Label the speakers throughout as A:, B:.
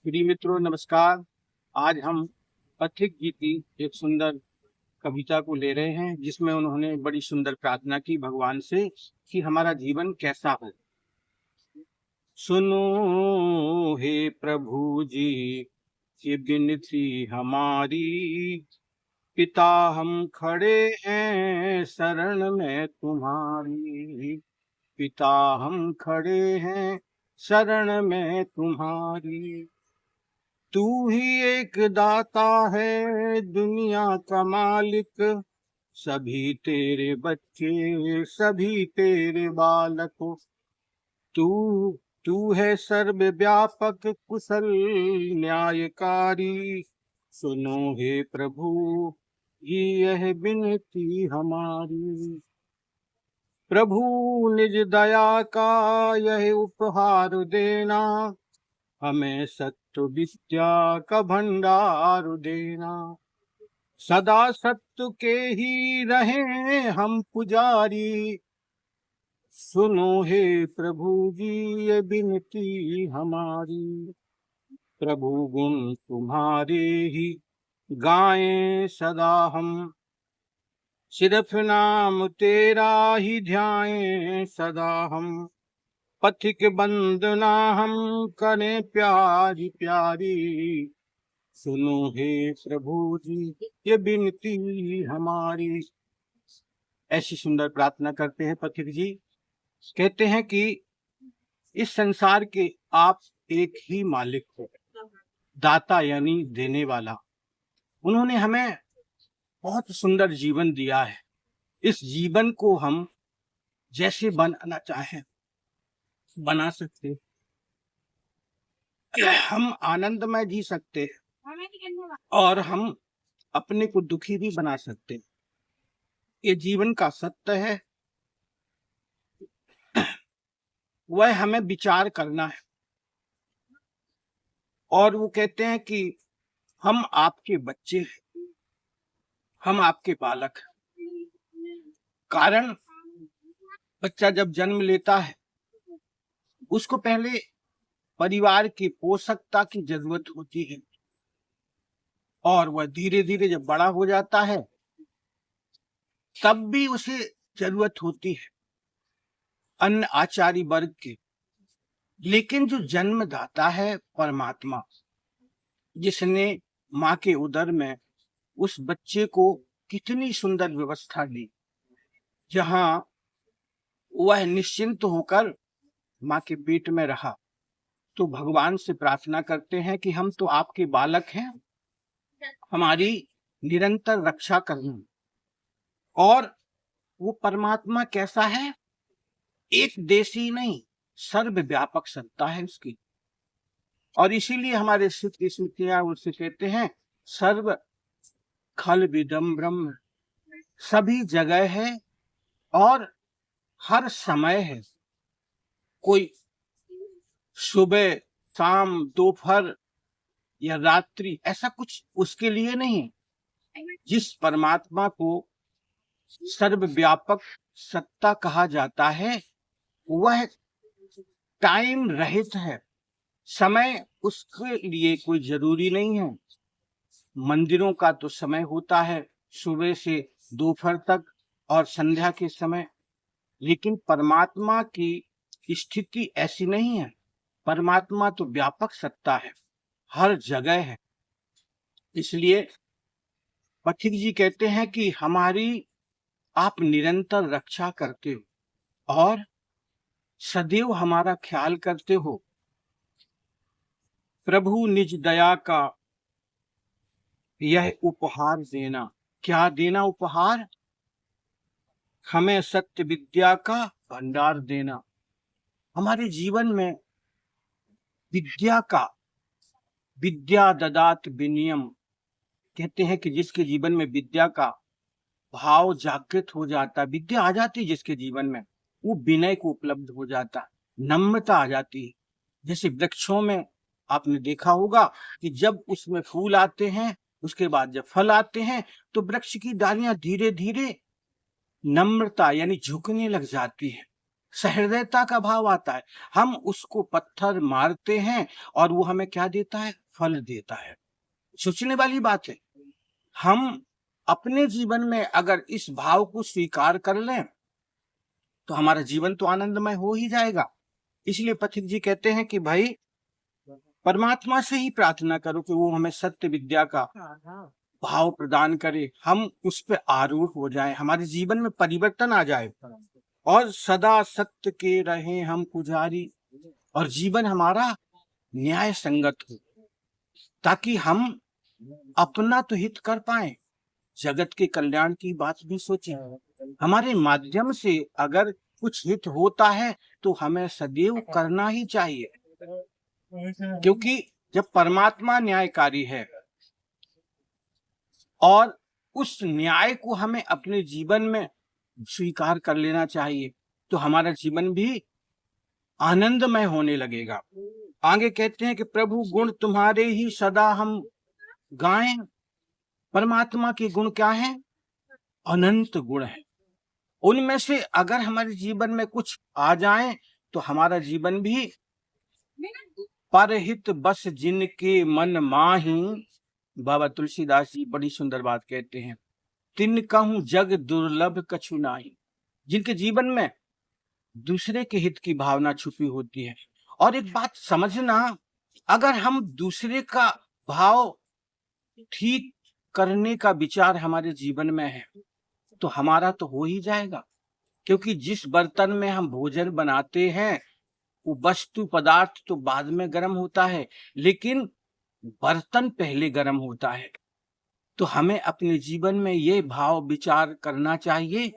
A: प्रिय मित्रों नमस्कार। आज हम पथिक जी की एक सुंदर कविता को ले रहे हैं जिसमें उन्होंने बड़ी सुंदर प्रार्थना की भगवान से कि हमारा जीवन कैसा हो। सुनो हे प्रभु जी ये विनती हमारी, पिता हम खड़े हैं शरण में तुम्हारी। पिता हम खड़े हैं शरण में तुम्हारी। तू ही एक दाता है दुनिया का मालिक, सभी तेरे बच्चे सभी तेरे बालक। तू तू है सर्वव्यापक कुशल न्यायकारी। सुनो हे प्रभु ये यह विनती हमारी। प्रभु निज दया का यह उपहार देना, हमें सत्य विद्या का भंडार देना। सदा सत्य के ही रहें हम पुजारी। सुनो हे प्रभु जी ये विनती हमारी। प्रभु गुण तुम्हारे ही गाएं सदा हम, सिर्फ नाम तेरा ही ध्याएं सदा हम। पथिक वंदना हम करें प्यारी प्यारी। सुनो हे प्रभु जी ये विनती हमारी। ऐसी सुंदर प्रार्थना करते हैं पथिक जी। कहते हैं कि इस संसार के आप एक ही मालिक हो, दाता यानी देने वाला। उन्होंने हमें बहुत सुंदर जीवन दिया है। इस जीवन को हम जैसे बनाना चाहें बना सकते, हम आनंदमय जी सकते हैं और हम अपने को दुखी भी बना सकते हैं। ये जीवन का सत्य है, वह हमें विचार करना है। और वो कहते हैं कि हम आपके बच्चे हैं, हम आपके बालक हैं। कारण बच्चा जब जन्म लेता है उसको पहले परिवार की पोषकता की जरूरत होती है और वह धीरे धीरे जब बड़ा हो जाता है तब भी उसे जरूरत होती है अन्य आचार्य वर्ग की। लेकिन जो जन्मदाता है परमात्मा, जिसने माँ के उदर में उस बच्चे को कितनी सुंदर व्यवस्था दी, जहां वह निश्चिंत होकर माँ के पेट में रहा, तो भगवान से प्रार्थना करते हैं कि हम तो आपके बालक हैं, हमारी निरंतर रक्षा करना। और वो परमात्मा कैसा है, एक देशी नहीं सर्वव्यापक सत्ता है उसकी। और इसीलिए हमारे स्मृतियां उससे कहते हैं सर्व खल विदम ब्रह्म, सभी जगह है और हर समय है। कोई सुबह शाम दोपहर या रात्रि ऐसा कुछ उसके लिए नहीं। जिस परमात्मा को सर्वव्यापक सत्ता कहा जाता है वह टाइम रहित है, समय उसके लिए कोई जरूरी नहीं है। मंदिरों का तो समय होता है सुबह से दोपहर तक और संध्या के समय, लेकिन परमात्मा की स्थिति ऐसी नहीं है। परमात्मा तो व्यापक सत्ता है, हर जगह है। इसलिए पथिक जी कहते हैं कि हमारी आप निरंतर रक्षा करते हो और सदैव हमारा ख्याल करते हो। प्रभु निज दया का यह उपहार देना, क्या देना उपहार, हमें सत्य विद्या का भंडार देना। हमारे जीवन में विद्या का, विद्या ददात विनयम, कहते हैं कि जिसके जीवन में विद्या का भाव जागृत हो जाता, विद्या आ जाती है जिसके जीवन में, वो विनय को उपलब्ध हो जाता, नम्रता आ जाती है। जैसे वृक्षों में आपने देखा होगा कि जब उसमें फूल आते हैं उसके बाद जब फल आते हैं तो वृक्ष की डालियां धीरे धीरे नम्रता यानी झुकने लग जाती है। सहृदयता का भाव आता है। हम उसको पत्थर मारते हैं और वो हमें क्या देता है? फल देता है। सोचने वाली बात है। हम अपने जीवन में अगर इस भाव को स्वीकार कर लें तो हमारा जीवन तो आनंदमय हो ही जाएगा। इसलिए पथिक जी कहते हैं कि भाई परमात्मा से ही प्रार्थना करो कि वो हमें सत्य विद्या का भाव प्रदान करे, हम उस पे आरूढ़ हो जाएं, हमारे जीवन में परिवर्तन आ जाए और सदा सत्य के रहें हम पुजारी, और जीवन हमारा न्याय संगत हो, ताकि हम अपना तो हित कर पाए, जगत के कल्याण की बात भी सोचें। हमारे माध्यम से अगर कुछ हित होता है तो हमें सदैव करना ही चाहिए, क्योंकि जब परमात्मा न्यायकारी है और उस न्याय को हमें अपने जीवन में स्वीकार कर लेना चाहिए, तो हमारा जीवन भी आनंदमय होने लगेगा। आगे कहते हैं कि प्रभु गुण तुम्हारे ही सदा हम गाएं। परमात्मा के गुण क्या हैं? अनंत गुण हैं। उनमें से अगर हमारे जीवन में कुछ आ जाए तो हमारा जीवन भी परहित बस जिनके मन माही। बाबा तुलसीदास जी बड़ी सुंदर बात कहते हैं, तिन कहूं जग दुर्लभ कछु नाही। जिनके जीवन में दूसरे के हित की भावना छुपी होती है। और एक बात समझना, अगर हम दूसरे का भाव ठीक करने का विचार हमारे जीवन में है तो हमारा तो हो ही जाएगा, क्योंकि जिस बर्तन में हम भोजन बनाते हैं वो वस्तु पदार्थ तो बाद में गर्म होता है, लेकिन बर्तन पहले गर्म होता है। तो हमें अपने जीवन में ये भाव विचार करना चाहिए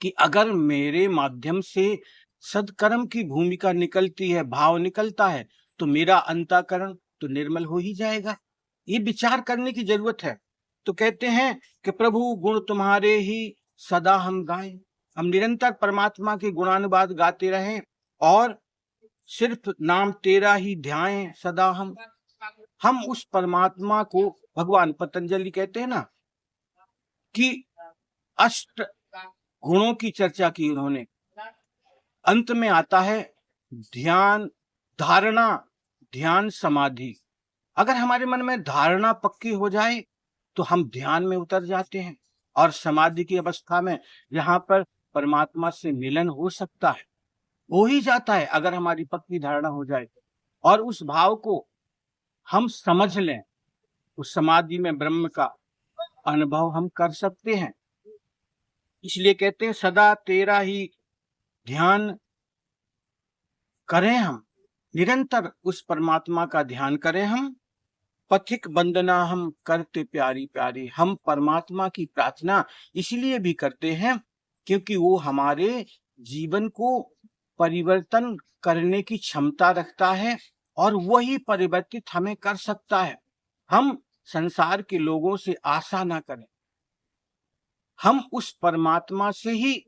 A: कि अगर मेरे माध्यम से सदकर्म की भूमिका निकलती है, भाव निकलता है, तो मेरा अंतःकरण तो निर्मल हो ही जाएगा। ये विचार करने की जरूरत है। तो कहते हैं कि प्रभु गुण तुम्हारे ही सदा हम गाएं। हम निरंतर परमात्मा के गुणानुवाद गाते रहें और सिर्फ नाम तेरा ही ध्याएं सदा हम उस परमात्मा को, भगवान पतंजलि कहते हैं ना कि अष्ट गुणों की चर्चा की उन्होंने, अंत में आता है ध्यान, धारणा, ध्यान, समाधि। अगर हमारे मन में धारणा पक्की हो जाए तो हम ध्यान में उतर जाते हैं और समाधि की अवस्था में यहाँ पर परमात्मा से मिलन हो सकता है, हो ही जाता है अगर हमारी पक्की धारणा हो जाए और उस भाव को हम समझ लें। उस समाधि में ब्रह्म का अनुभव हम कर सकते हैं। इसलिए कहते हैं सदा तेरा ही ध्यान करें, हम निरंतर उस परमात्मा का ध्यान करें। हम पथिक वंदना हम करते प्यारी प्यारी। हम परमात्मा की प्रार्थना इसलिए भी करते हैं क्योंकि वो हमारे जीवन को परिवर्तन करने की क्षमता रखता है और वही परिवर्तित हमें कर सकता है। हम संसार के लोगों से आशा ना करें, हम उस परमात्मा से ही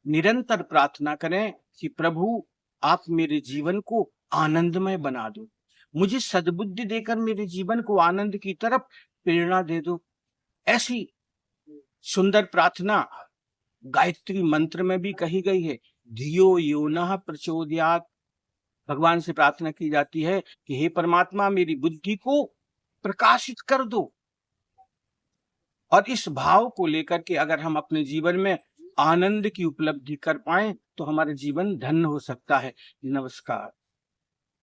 A: निरंतर प्रार्थना करें कि प्रभु आप मेरे जीवन को आनंदमय बना दो, मुझे सद्बुद्धि देकर मेरे जीवन को आनंद की तरफ प्रेरणा दे दो। ऐसी सुंदर प्रार्थना गायत्री मंत्र में भी कही गई है, धियो यो नः प्रचोदयात्। भगवान से प्रार्थना की जाती है कि हे परमात्मा मेरी बुद्धि को प्रकाशित कर दो। और इस भाव को लेकर के अगर हम अपने जीवन में आनंद की उपलब्धि कर पाएं तो हमारे जीवन धन्य हो सकता है। नमस्कार।